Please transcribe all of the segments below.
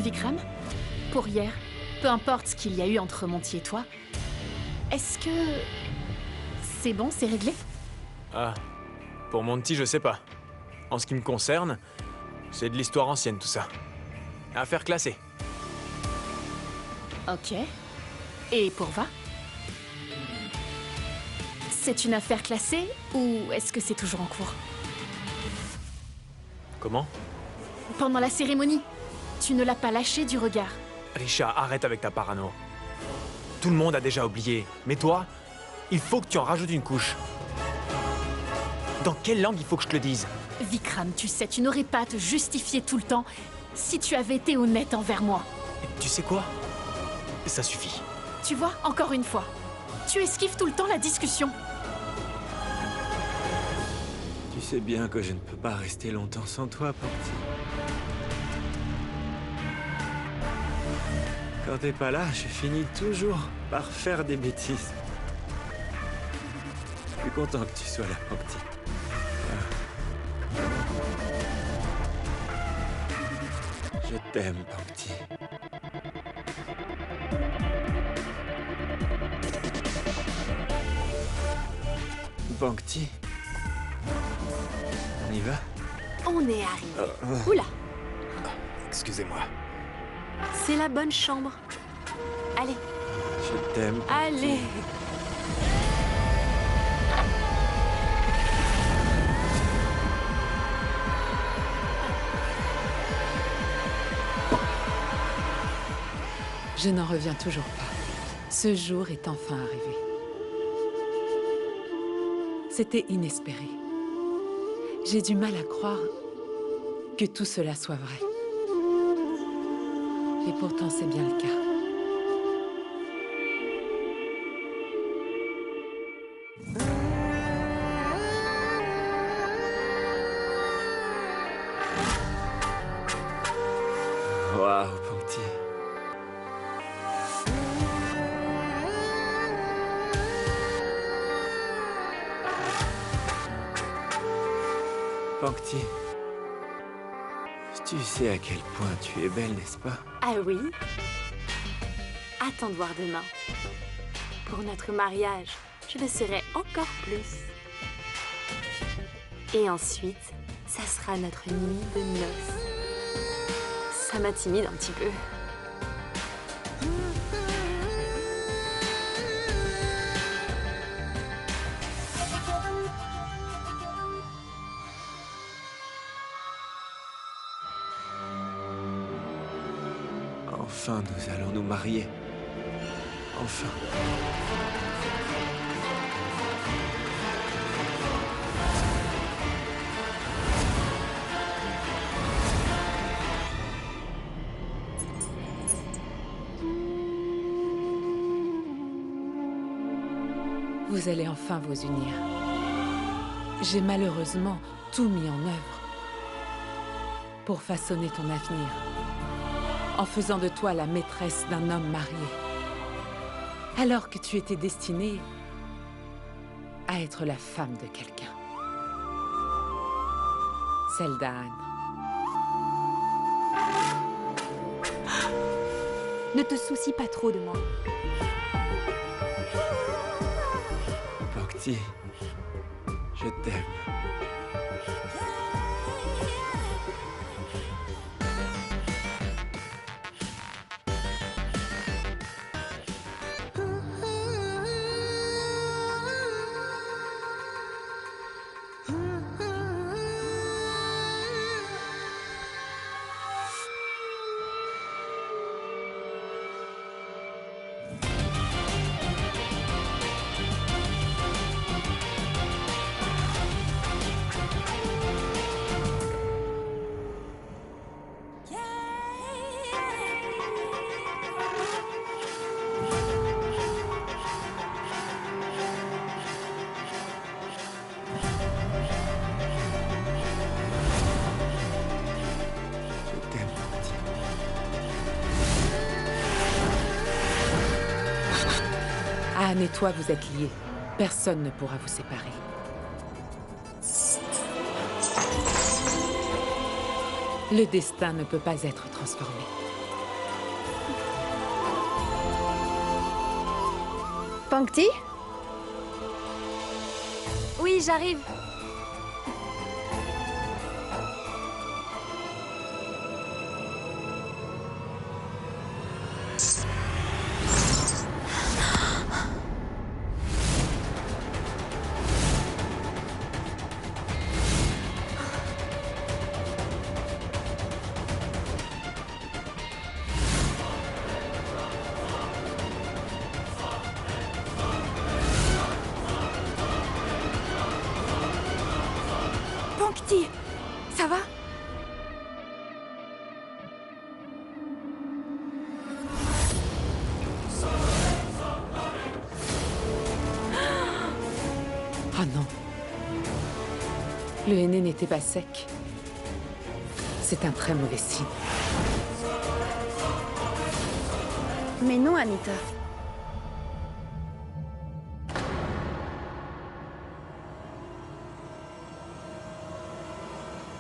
Vikram, pour hier, peu importe ce qu'il y a eu entre Monty et toi, est-ce que... c'est bon, c'est réglé? Ah, pour Monty, je sais pas. En ce qui me concerne, c'est de l'histoire ancienne tout ça. Affaire classée. Ok. Et pour Va? C'est une affaire classée ou est-ce que c'est toujours en cours? Comment? Pendant la cérémonie, tu ne l'as pas lâché du regard. Risha, arrête avec ta parano. Tout le monde a déjà oublié. Mais toi, il faut que tu en rajoutes une couche. Dans quelle langue il faut que je te le dise? Vikram, tu sais, tu n'aurais pas à te justifier tout le temps si tu avais été honnête envers moi. Et tu sais quoi? Ça suffit. Tu vois, encore une fois, tu esquives tout le temps la discussion. Tu sais bien que je ne peux pas rester longtemps sans toi, Porty. Quand t'es pas là, je finis toujours par faire des bêtises. Je suis content que tu sois là, Porty. Je t'aime, Porty. Porty. On y va? On est arrivé. Oula, Excusez-moi. c'est la bonne chambre. Allez, Je t'aime. allez. Je n'en reviens toujours pas. Ce jour est enfin arrivé. C'était inespéré. J'ai du mal à croire que tout cela soit vrai. Et pourtant, c'est bien le cas. Waouh, Porty. Porty. Tu sais à quel point tu es belle, n'est-ce pas? Ah oui? Attends de voir demain. Pour notre mariage, je le serai encore plus. Et ensuite, ça sera notre nuit de noces. Ça m'intimide un petit peu. Enfin, nous allons nous marier. Enfin. Vous allez enfin vous unir. J'ai malheureusement tout mis en œuvre. pour façonner ton avenir, en faisant de toi la maîtresse d'un homme marié, alors que tu étais destinée à être la femme de quelqu'un. Celle d'Anne. Ne te soucie pas trop de moi. Pankti, je t'aime. Anne et toi, vous êtes liés. Personne ne pourra vous séparer. Le destin ne peut pas être transformé. Pankti? Oui, j'arrive. Pankti, ça va? Oh non. Le henné n'était pas sec. C'est un très mauvais signe. Mais non, Anita.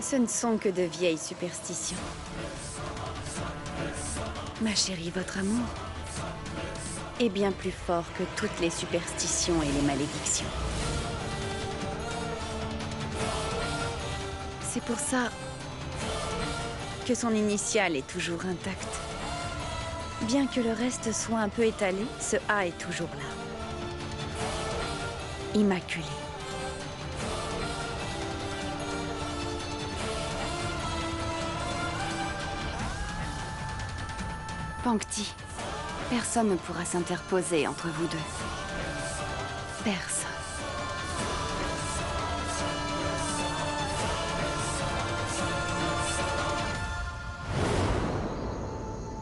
Ce ne sont que de vieilles superstitions. Ma chérie, votre amour est bien plus fort que toutes les superstitions et les malédictions. C'est pour ça que son initiale est toujours intacte. Bien que le reste soit un peu étalé, ce A est toujours là. Immaculé. Pankti, personne ne pourra s'interposer entre vous deux. Personne.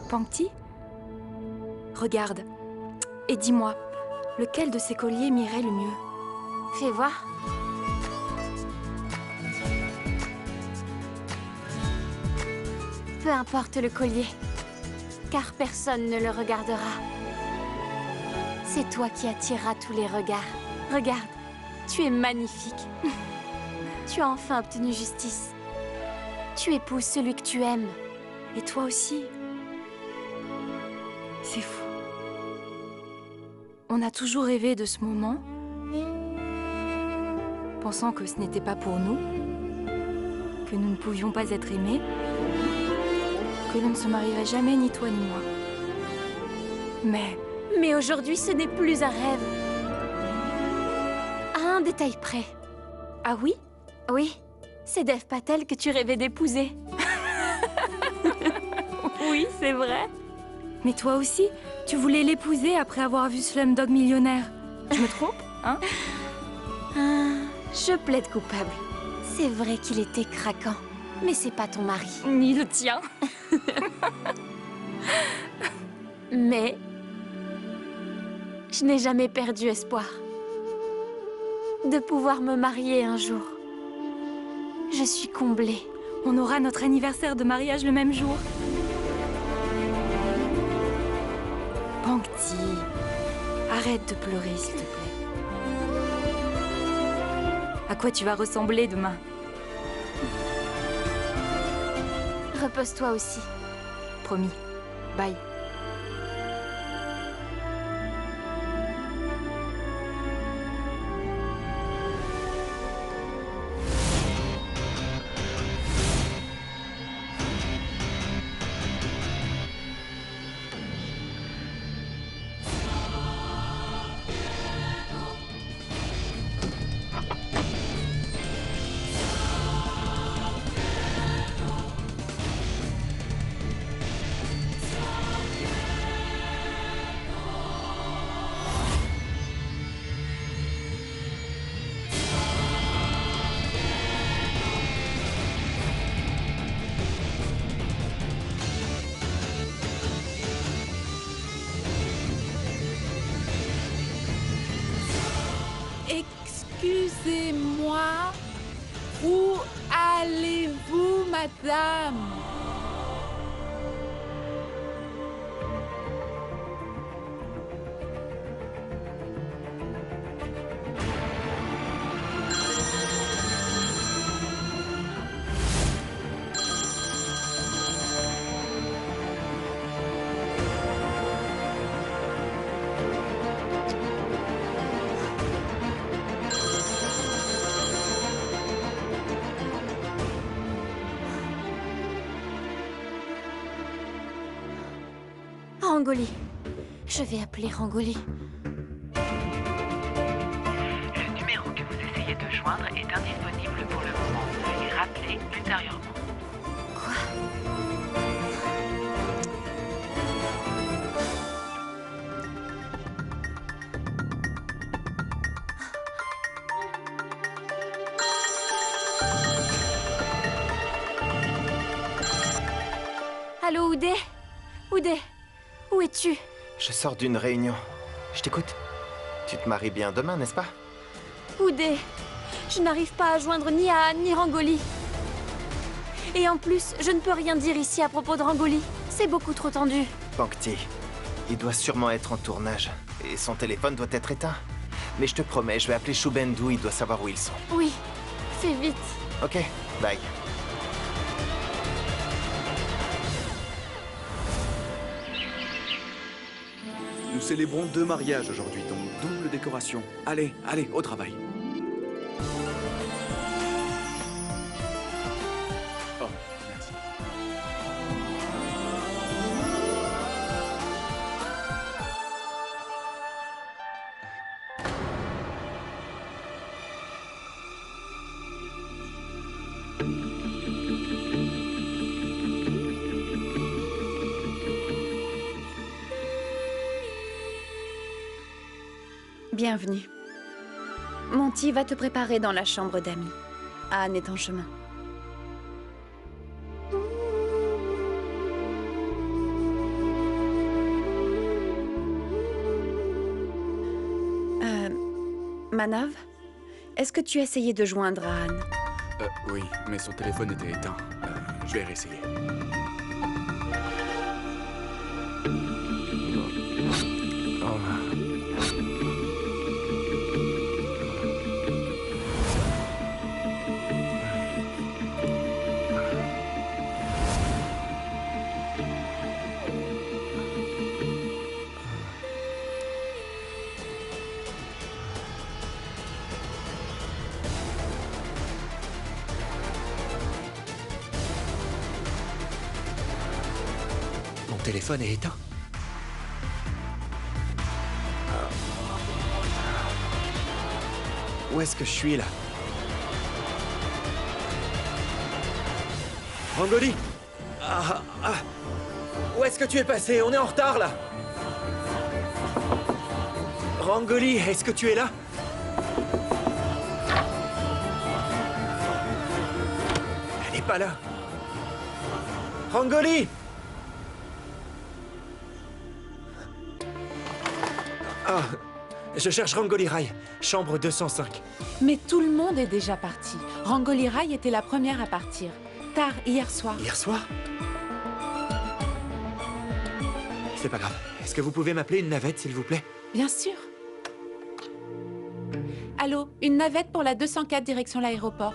Pankti? Regarde. Et dis-moi, lequel de ces colliers m'irait le mieux? Fais voir. Peu importe le collier, car personne ne le regardera. C'est toi qui attireras tous les regards. Regarde, tu es magnifique. Tu as enfin obtenu justice. Tu épouses celui que tu aimes. Et toi aussi. C'est fou. On a toujours rêvé de ce moment, pensant que ce n'était pas pour nous, que nous ne pouvions pas être aimés, que l'on ne se marierait jamais, ni toi ni moi. Mais aujourd'hui, ce n'est plus un rêve. À un détail près. Ah oui? Oui, c'est Dev Patel que tu rêvais d'épouser. Oui, c'est vrai. Mais toi aussi, tu voulais l'épouser après avoir vu Slumdog Millionnaire. Je me trompe, hein? Je plaide coupable. C'est vrai qu'il était craquant, mais c'est pas ton mari. Ni le tien. Mais je n'ai jamais perdu espoir de pouvoir me marier un jour. Je suis comblée. On aura notre anniversaire de mariage le même jour. Pankti, arrête de pleurer, s'il te plaît. À quoi tu vas ressembler demain? Repose-toi aussi. Promis. Bye. Excusez-moi, où allez-vous, madame? Rangoli. Je vais appeler Rangoli. Le numéro que vous essayez de joindre est indisponible pour le moment. Veuillez rappeler ultérieurement. Quoi? Allô, Oudé? Oudé? Où es-tu? Je sors d'une réunion. Je t'écoute. Tu te maries bien demain, n'est-ce pas? Oudé, je n'arrive pas à joindre ni Anne ni Rangoli. Et en plus, je ne peux rien dire ici à propos de Rangoli. C'est beaucoup trop tendu. Pankti, il doit sûrement être en tournage. Et son téléphone doit être éteint. Mais je te promets, je vais appeler Shubendou, il doit savoir où ils sont. Oui, fais vite. Ok, bye. Nous célébrons 2 mariages aujourd'hui, donc double décoration. Allez, allez, au travail. Oh, merci. Bienvenue. Monty va te préparer dans la chambre d'amis. Anne est en chemin. Manav, est-ce que tu as essayé de joindre Anne? Oui, mais son téléphone était éteint. Je vais réessayer. Mon téléphone est éteint. Où est-ce que je suis, là? Rangoli! Où est-ce que tu es passé? On est en retard, là! Rangoli, est-ce que tu es là? Elle n'est pas là. Rangoli! Ah, je cherche Rangoli Rai, chambre 205. Mais tout le monde est déjà parti. Rangoli Rai était la première à partir. tard, hier soir. Hier soir? C'est pas grave. Est-ce que vous pouvez m'appeler une navette, s'il vous plaît? Bien sûr. Allô, une navette pour la 204 direction l'aéroport.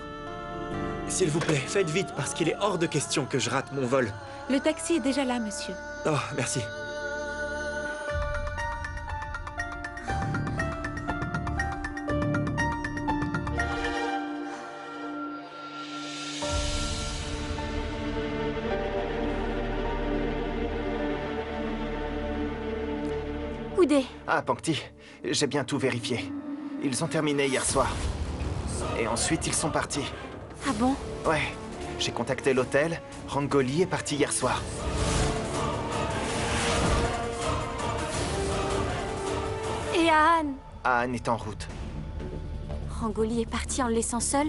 S'il vous plaît, faites vite, parce qu'il est hors de question que je rate mon vol. Le taxi est déjà là, monsieur. Oh, merci. Oudé, Ah, Pankti, j'ai bien tout vérifié. Ils ont terminé hier soir. Et ensuite, ils sont partis. ah bon? Ouais, j'ai contacté l'hôtel. Rangoli est parti hier soir. Et Anne? Anne est en route. Rangoli est parti en le laissant seul?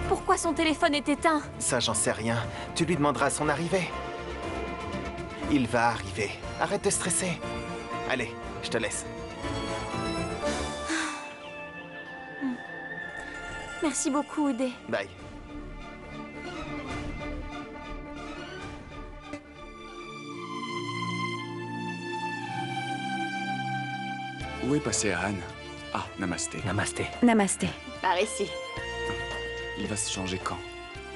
Pourquoi son téléphone est éteint? Ça, j'en sais rien. Tu lui demanderas à son arrivée. Il va arriver. Arrête de stresser. Allez, je te laisse. Merci beaucoup, Oudé. Bye. Où est passé Anne? Ah, namasté. Namasté. Namasté. Par ici. Il va se changer quand?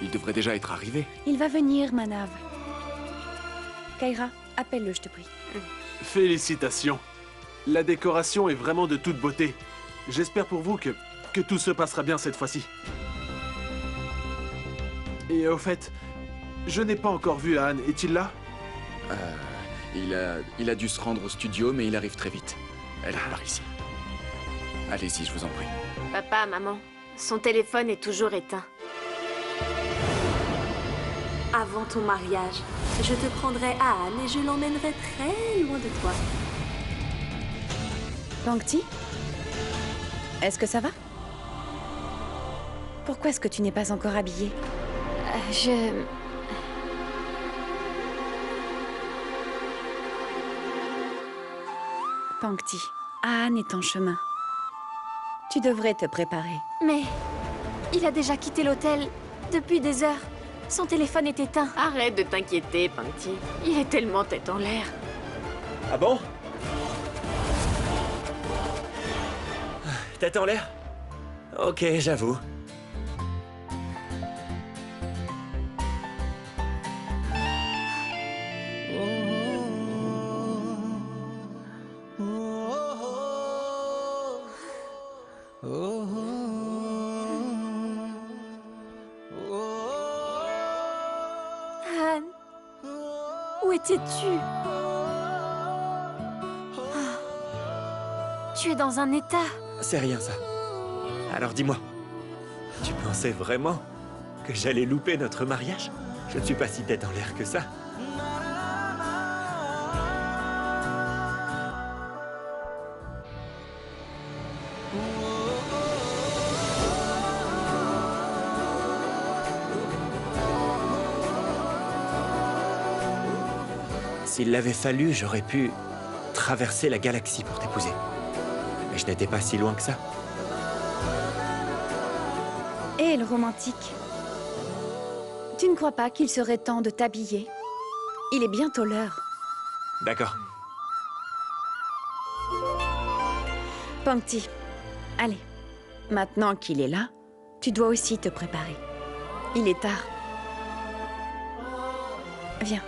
Il devrait déjà être arrivé. Il va venir, Manav. Kaira, appelle-le, je te prie. Félicitations. La décoration est vraiment de toute beauté. J'espère pour vous que tout se passera bien cette fois-ci. Et au fait, je n'ai pas encore vu Anne. Est-il là? Il a dû se rendre au studio, mais il arrive très vite. Elle est par ici. Allez-y, je vous en prie. Papa, maman, son téléphone est toujours éteint. Avant ton mariage, je te prendrai à Anne et je l'emmènerai très loin de toi. Pankti? Est-ce que ça va? Pourquoi est-ce que tu n'es pas encore habillée? Pankti, Anne est en chemin. Tu devrais te préparer. Mais il a déjà quitté l'hôtel depuis des heures. Son téléphone est éteint. Arrête de t'inquiéter, Pankti. Il est tellement tête en l'air. Ah bon? Tête en l'air? Ok, j'avoue. Anne, où étais-tu? Tu es dans un état. C'est rien, ça. Alors dis-moi, tu pensais vraiment que j'allais louper notre mariage? Je ne suis pas si tête en l'air que ça. S'il l'avait fallu, j'aurais pu traverser la galaxie pour t'épouser. Mais je n'étais pas si loin que ça. Et le romantique. Tu ne crois pas qu'il serait temps de t'habiller? Il est bientôt l'heure. D'accord. Pankti, allez. Maintenant qu'il est là, tu dois aussi te préparer. Il est tard. Viens.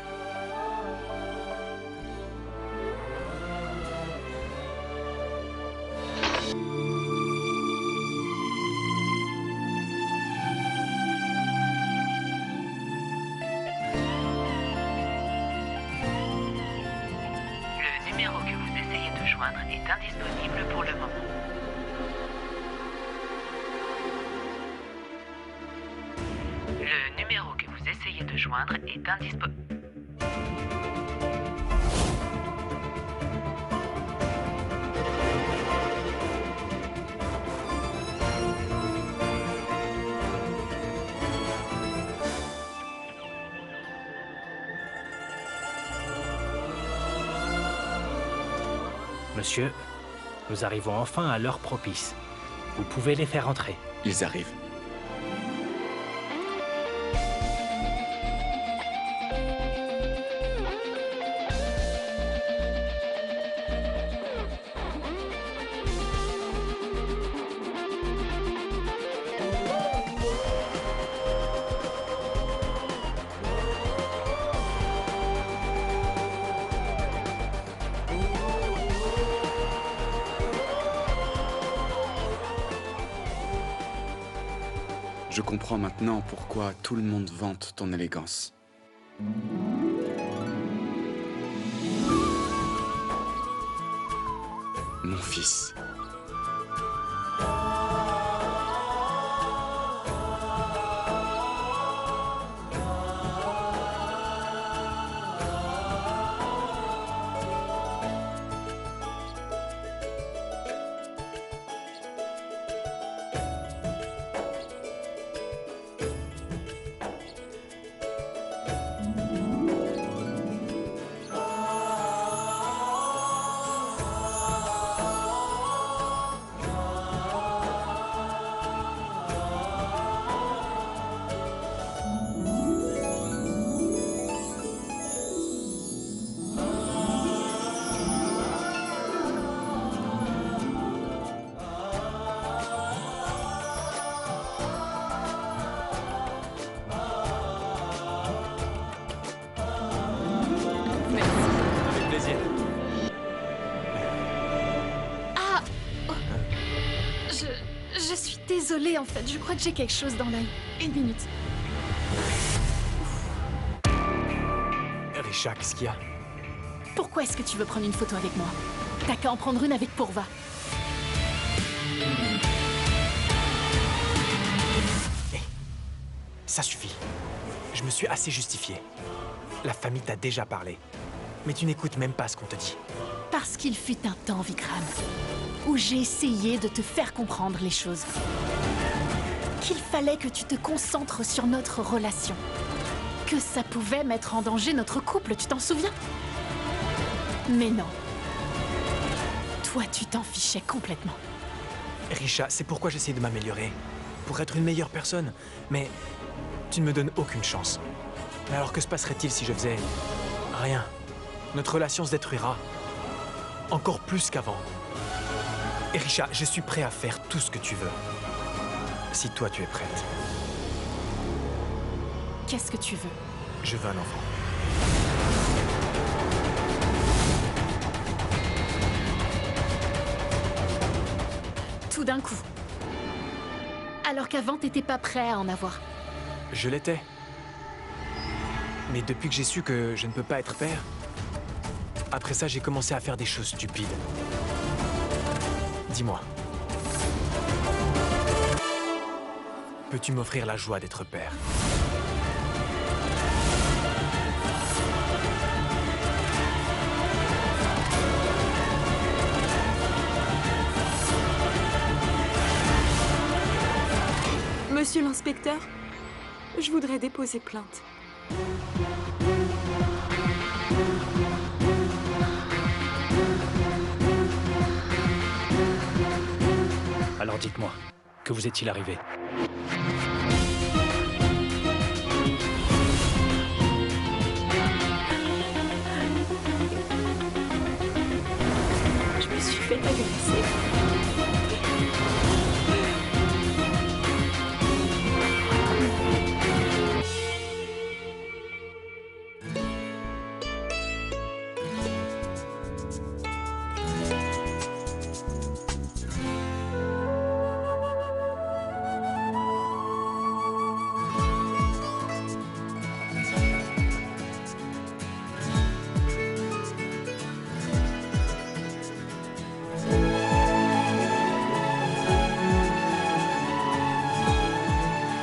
Le numéro que vous essayez de joindre est indisponible pour le moment. Le numéro que vous essayez de joindre est indisponible. Monsieur, nous arrivons enfin à l'heure propice. Vous pouvez les faire entrer. Ils arrivent. Je comprends maintenant pourquoi tout le monde vante ton élégance. Mon fils. Avec plaisir. Ah oh. Je suis désolée en fait, je crois que j'ai quelque chose dans l'œil. Une minute. Risha, qu'est-ce qu'il y a? Pourquoi est-ce que tu veux prendre une photo avec moi? T'as qu'à en prendre une avec Pourva. Ça suffit. Je me suis assez justifié. La famille t'a déjà parlé. Mais tu n'écoutes même pas ce qu'on te dit. Parce qu'il fut un temps, Vikram, où j'ai essayé de te faire comprendre les choses. Qu'il fallait que tu te concentres sur notre relation. Que ça pouvait mettre en danger notre couple, tu t'en souviens? Mais non. Toi, tu t'en fichais complètement. Risha, c'est pourquoi j'essaie de m'améliorer. Pour être une meilleure personne. Mais tu ne me donnes aucune chance. Alors que se passerait-il si je faisais rien? Notre relation se détruira. Encore plus qu'avant. Et Risha, je suis prêt à faire tout ce que tu veux. Si toi tu es prête. Qu'est-ce que tu veux? Je veux un enfant. Tout d'un coup. Alors qu'avant, t'étais pas prêt à en avoir. Je l'étais. Mais depuis que j'ai su que je ne peux pas être père, après ça, j'ai commencé à faire des choses stupides. Dis-moi. Peux-tu m'offrir la joie d'être père? Monsieur l'inspecteur, je voudrais déposer plainte. Alors dites-moi, que vous est-il arrivé? Je me suis fait agresser.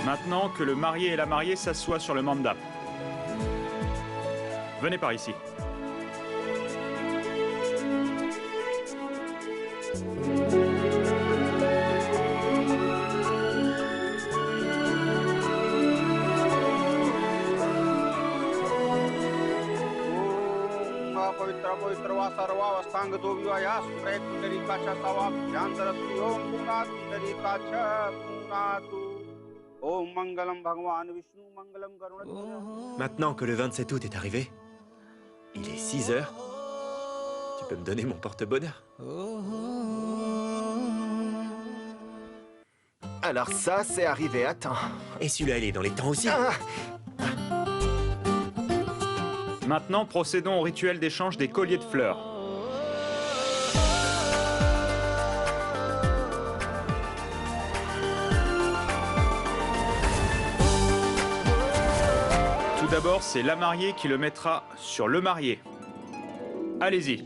Maintenant que le marié et la mariée s'assoient sur le mandap. Venez par ici. Maintenant que le 27 août est arrivé, il est 6 heures. Tu peux me donner mon porte-bonheur? Alors ça, c'est arrivé à temps. Et celui-là, il est dans les temps aussi. Maintenant, procédons au rituel d'échange des colliers de fleurs. Tout d'abord, c'est la mariée qui le mettra sur le marié. Allez-y.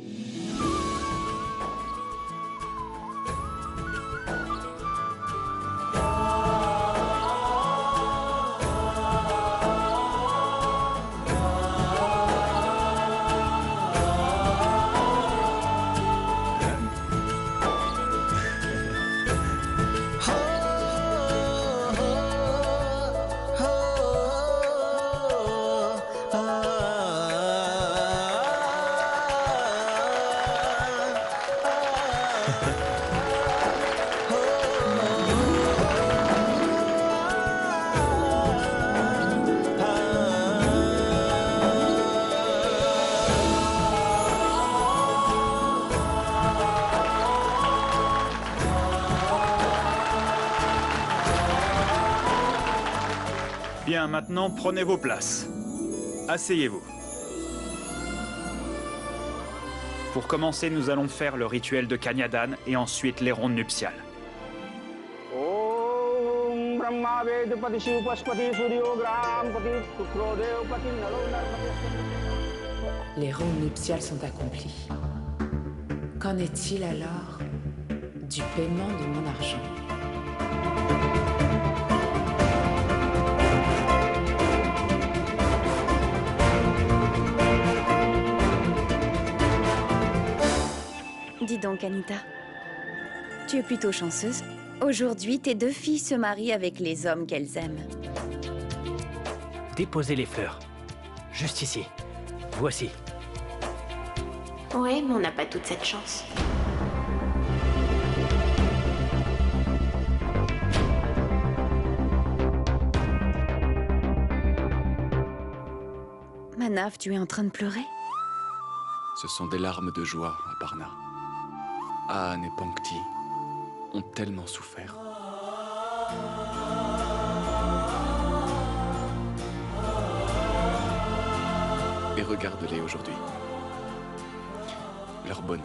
Bien, maintenant, prenez vos places. Asseyez-vous. Pour commencer, nous allons faire le rituel de Kanyadan et ensuite les rondes nuptiales. Les rondes nuptiales sont accomplies. Qu'en est-il alors du paiement de mon argent? Dis donc, Anita, tu es plutôt chanceuse. Aujourd'hui, tes 2 filles se marient avec les hommes qu'elles aiment. Déposez les fleurs. Juste ici. Voici. Ouais, mais on n'a pas toute cette chance. Manav, tu es en train de pleurer? Ce sont des larmes de joie, Aparna. Anne et Pankti ont tellement souffert. Et regarde-les aujourd'hui. Leur bonheur.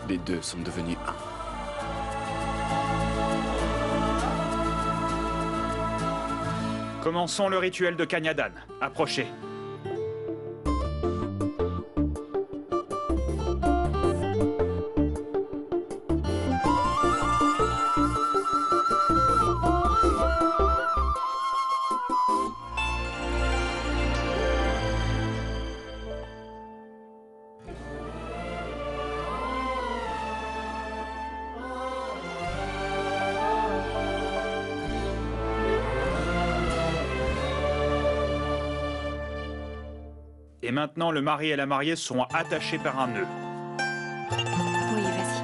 Les 2 sont devenus un. Commençons le rituel de Kanyadan. Approchez. Et maintenant, le mari et la mariée seront attachés par un nœud. Oui, vas-y.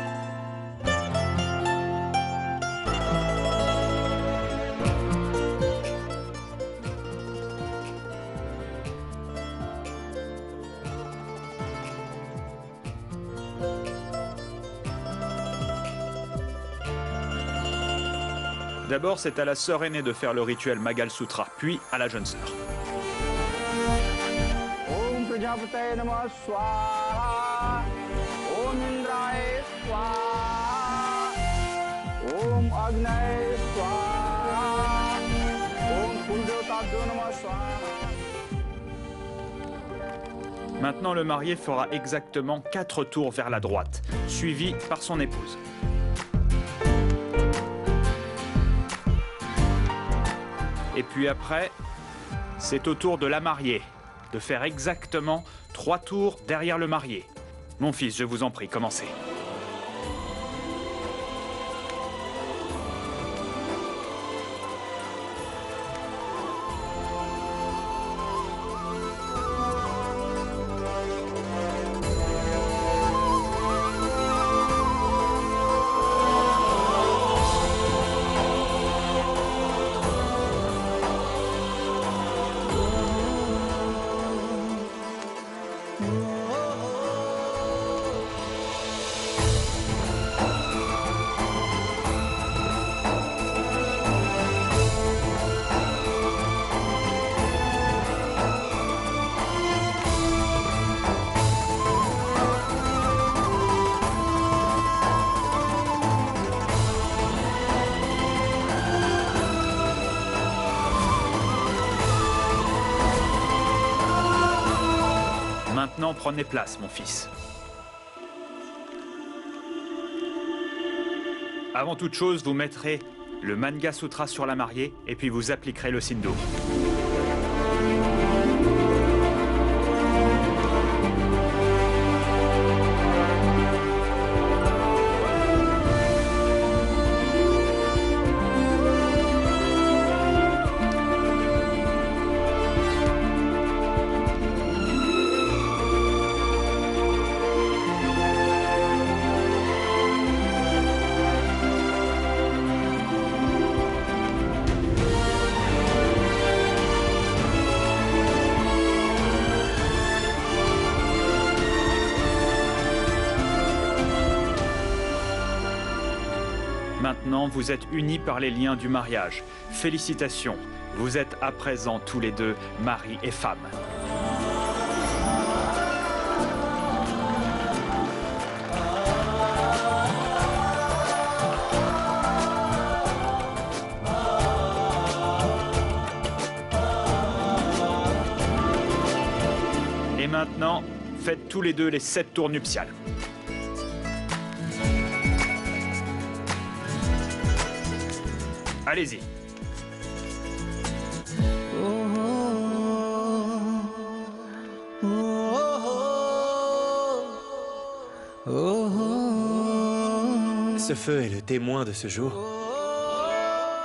D'abord, c'est à la sœur aînée de faire le rituel Magal Sutra, puis à la jeune sœur. Maintenant, le marié fera exactement 4 tours vers la droite, suivi par son épouse. Et puis après, c'est au tour de la mariée de faire exactement 3 tours derrière le marié. Mon fils, je vous en prie, commencez. Maintenant, prenez place, mon fils. Avant toute chose, vous mettrez le Manga Sutra sur la mariée et puis vous appliquerez le Sindhu. Maintenant, vous êtes unis par les liens du mariage. Félicitations, vous êtes à présent tous les deux mari et femme. Et maintenant, faites tous les deux les 7 tours nuptiales. Allez-y. Ce feu est le témoin de ce jour.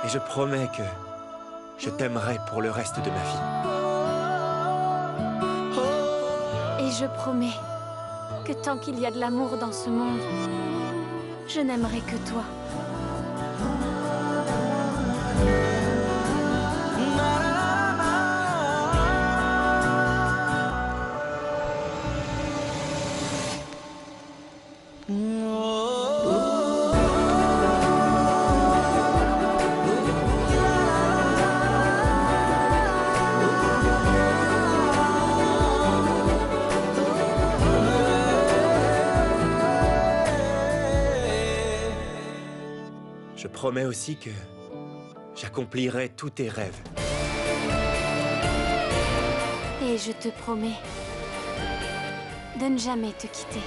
Et je promets que je t'aimerai pour le reste de ma vie. Et je promets que tant qu'il y a de l'amour dans ce monde, je n'aimerai que toi. Je promets aussi que j'accomplirai tous tes rêves. Et je te promets de ne jamais te quitter.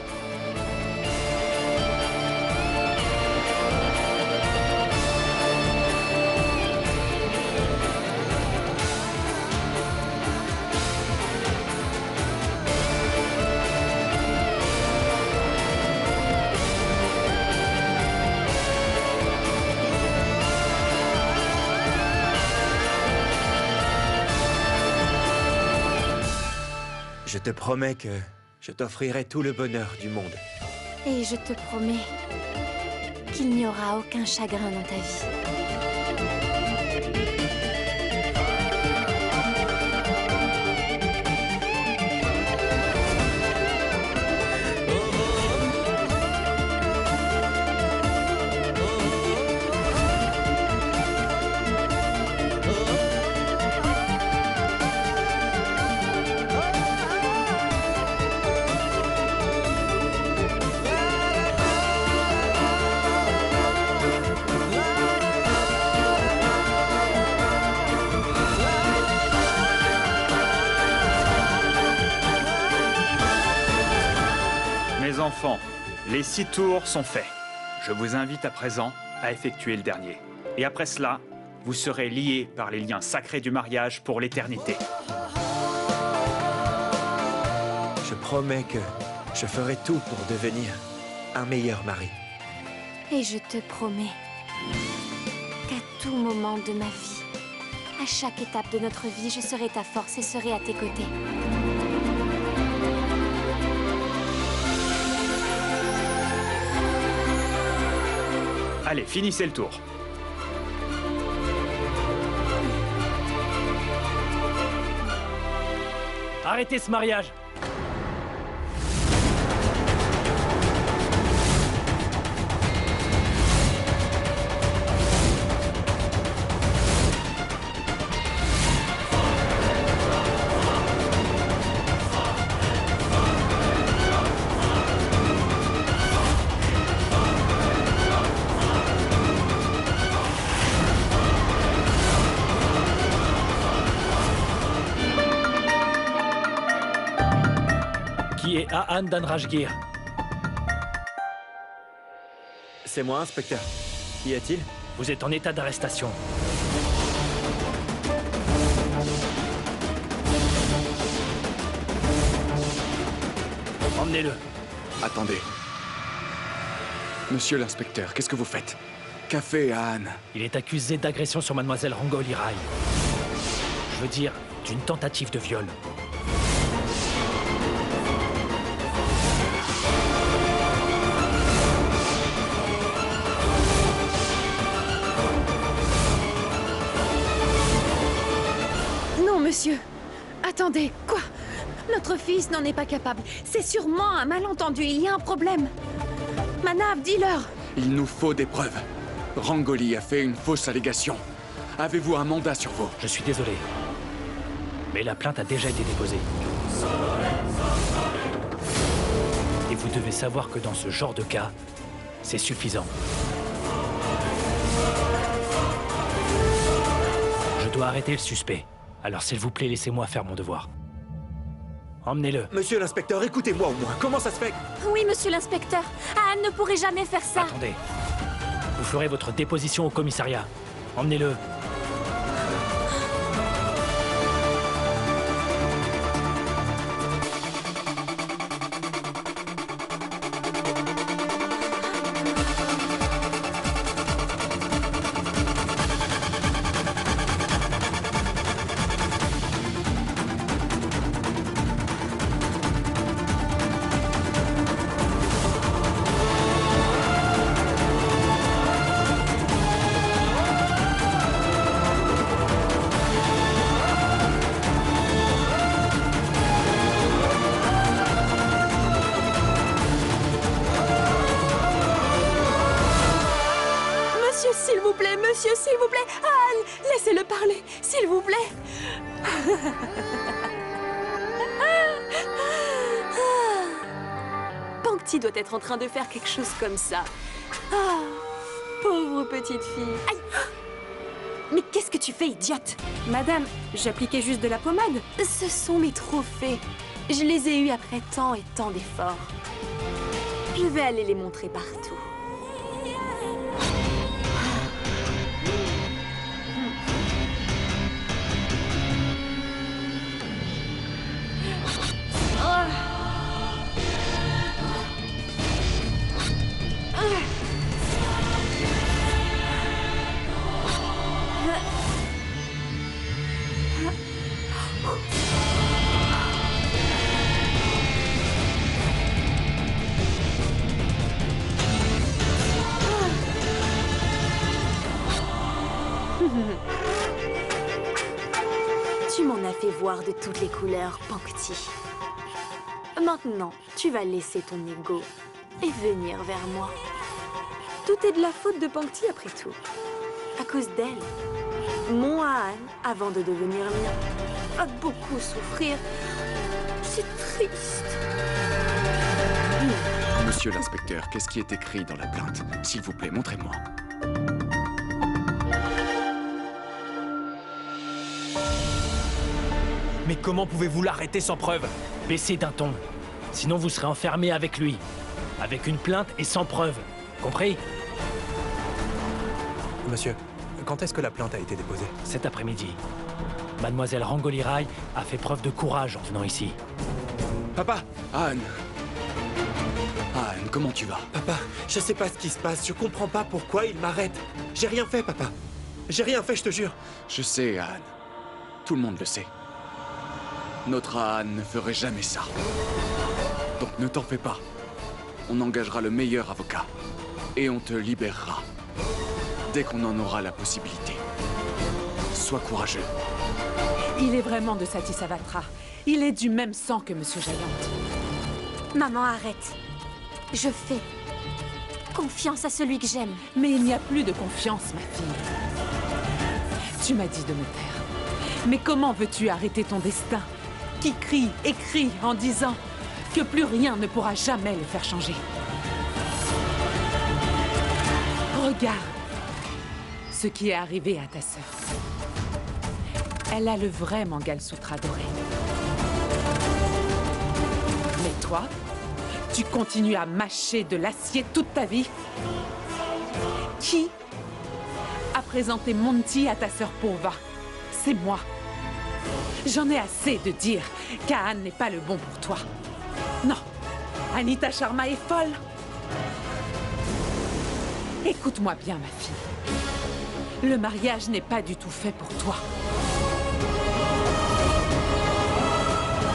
Je te promets que je t'offrirai tout le bonheur du monde. Et je te promets qu'il n'y aura aucun chagrin dans ta vie. Mes enfants, les 6 tours sont faits. Je vous invite à présent à effectuer le dernier. Et après cela, vous serez liés par les liens sacrés du mariage pour l'éternité. Je promets que je ferai tout pour devenir un meilleur mari. Et je te promets qu'à tout moment de ma vie, à chaque étape de notre vie, je serai ta force et serai à tes côtés. Allez, finissez le tour. Arrêtez ce mariage! et Ahan Danrajgir. C'est moi, inspecteur. Qu'y a-t-il? Vous êtes en état d'arrestation. Emmenez-le. Attendez. Monsieur l'inspecteur, qu'est-ce que vous faites? Qu'a fait Ahan? Il est accusé d'agression sur mademoiselle Rangolirai. Je veux dire, d'une tentative de viol. Non, monsieur. Attendez, quoi? Notre fils n'en est pas capable. C'est sûrement un malentendu, il y a un problème. Manav, dis-leur. Il nous faut des preuves. Rangoli a fait une fausse allégation. Avez-vous un mandat sur vous? Je suis désolé. Mais la plainte a déjà été déposée. Et vous devez savoir que dans ce genre de cas, c'est suffisant. Je dois arrêter le suspect. Alors s'il vous plaît, laissez-moi faire mon devoir. Emmenez-le. Monsieur l'inspecteur, écoutez-moi au moins. Comment ça se fait? Oui, monsieur l'inspecteur. Ahan ne pourrait jamais faire ça. Attendez. Vous ferez votre déposition au commissariat. Emmenez-le. Monsieur, s'il vous plaît. Ahan, laissez-le parler, s'il vous plaît. Pangti doit être en train de faire quelque chose comme ça. Ah, pauvre petite fille. Aïe. Mais qu'est-ce que tu fais, idiote? Madame, j'appliquais juste de la pommade. Ce sont mes trophées. Je les ai eus après tant et tant d'efforts. Je vais aller les montrer partout. Tu m'en as fait voir de toutes les couleurs, Pangti. Maintenant, tu vas laisser ton ego et venir vers moi. Tout est de la faute de Pangti après tout. À cause d'elle, mon Ahan, avant de devenir mien, a beaucoup souffrir. C'est triste. Monsieur l'inspecteur, qu'est-ce qui est écrit dans la plainte? S'il vous plaît, montrez-moi. Mais comment pouvez-vous l'arrêter sans preuve? Baissez d'un ton. Sinon vous serez enfermé avec lui. Avec une plainte et sans preuve. Compris? Monsieur, quand est-ce que la plainte a été déposée? Cet après-midi. Mademoiselle Rangolirai a fait preuve de courage en venant ici. Papa! Ahan! Ahan, comment tu vas? Papa, je sais pas ce qui se passe. Je comprends pas pourquoi il m'arrête. J'ai rien fait, papa. J'ai rien fait, je te jure. Je sais, Ahan. Tout le monde le sait. Notre Ahan ne ferait jamais ça. Donc ne t'en fais pas. On engagera le meilleur avocat. Et on te libérera. Dès qu'on en aura la possibilité. Sois courageux. Il est vraiment de Satisavatra. Il est du même sang que Monsieur Jayant. Maman, arrête. Je fais confiance à celui que j'aime. Mais il n'y a plus de confiance, ma fille. Tu m'as dit de me taire. Mais comment veux-tu arrêter ton destin? Qui crie et crie en disant que plus rien ne pourra jamais le faire changer. Regarde ce qui est arrivé à ta sœur. Elle a le vrai Mangalsutra doré. Mais toi, tu continues à mâcher de l'acier toute ta vie? Qui a présenté Monty à ta sœur Purva? C'est moi. J'en ai assez de dire qu'Aan n'est pas le bon pour toi. Non, Anita Sharma est folle. Écoute-moi bien, ma fille. Le mariage n'est pas du tout fait pour toi.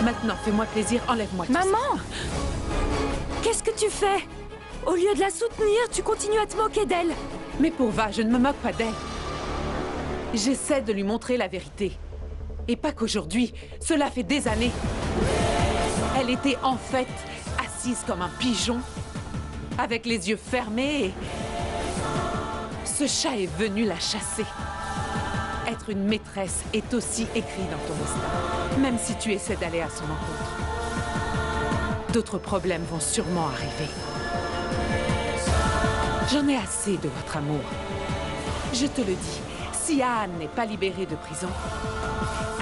Maintenant, fais-moi plaisir, enlève-moi tout ça. Maman! Qu'est-ce que tu fais? Au lieu de la soutenir, tu continues à te moquer d'elle. Mais Purva, je ne me moque pas d'elle. J'essaie de lui montrer la vérité. Et pas qu'aujourd'hui, cela fait des années. Elle était en fait assise comme un pigeon, avec les yeux fermés et... Ce chat est venu la chasser. Être une maîtresse est aussi écrit dans ton destin, même si tu essaies d'aller à son encontre. D'autres problèmes vont sûrement arriver. J'en ai assez de votre amour. Je te le dis, si Aan n'est pas libérée de prison,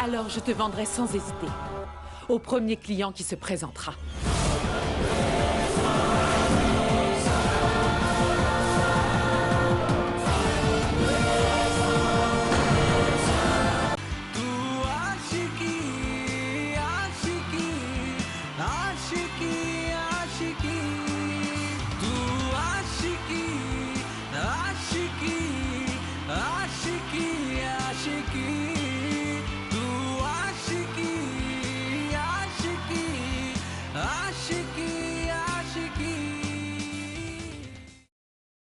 alors je te vendrai sans hésiter, au premier client qui se présentera.